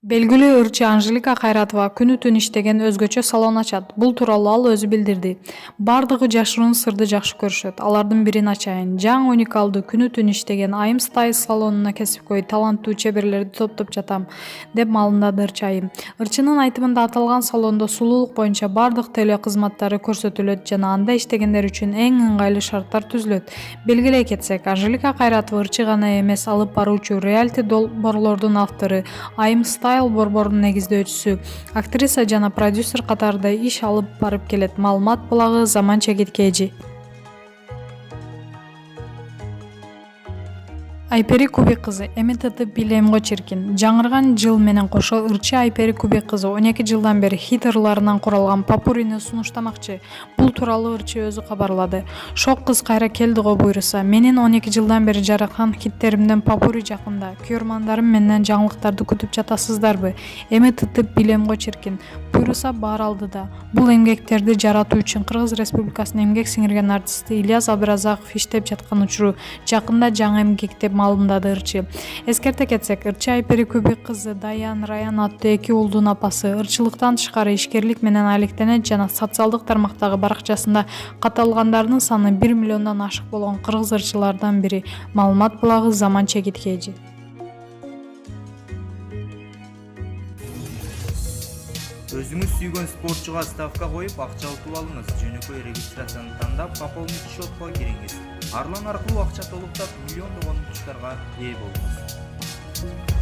Белгилүү ырчы Анжелика Кайратова күнү-түн иштеген өзгөчө салон ачат. Бул тууралуу ал өзү билдирди. Бардыгы жашыруун сырды жакшы көрүшөт. Алардын бирин ачайын. Жаңы уникалдуу күнү-түн иштеген Айым Стайл салонуна кесипкөй таланттуу чеберлерди топтоп жатам, деп маалымдады ырчы Айым. Ырчынын айтымында аталган салондо сулуулук боюнча бардык теле кызматтары көрсөтүлөт жана анда иштегендер үчүн эң ыңгайлуу шарттар түзүлөт. Белгилей кетсек, Анжелика Кайратова ырчы гана эмес, алып баруучу реалити долбоорлордун автору, Айым Стайл борборунун негиздөөчүсү, актриса жана продюсер катарында иш алып барып келет. Маалымат булагы, Заман Чегиткежи. Айпери Кубик кызы эми тытып билемго чиркин. Жаңырган жыл менен кошо ырчы Айпери Кубик кызы 12 жылдан бери хит ырларынан куралган попурини сунуштамакчы. Бул тууралуу ырчы өзү кабарлады. Шок кыз кайра келди го буйруса. Менин 12 жылдан бери жараткан хиттеримден попури жакында. Күйөрмандарым менден жаңылыктарды күтүп жатасыздарбы? Эми тытып билемго чиркин. Буйруса баар алды да. Бул эмгектерди жаратуу үчүн Кыргыз Республикасынын эмгек сиңирген артисти Ильяс Абдыразаков иштеп жаткан учуру жакында жаңы эмгек деп маалымдады ырчы. Эскерте кетсек, ырчы Айпери Кубик кызы Даян, Раян аттуу эки уулдун апасы, ырчылыктан тышкары ишкерлик менен алектенет жана социалдык тармактагы баракчасында катталгандарынын саны 1 миллиондон ашык болгон кыргыз ырчылардан бири. Маалымат булагы, Заман Чегиткежи. Өзүңүз сүйгөн спортчуга ставка коюп акча утуп алыңыз. Жөнөкөй регистрацияны тандап, пополнить счетко кириңиз. Арлан аркылуу акча толуктап, миллиондогон утуштарга ээ болуңуз.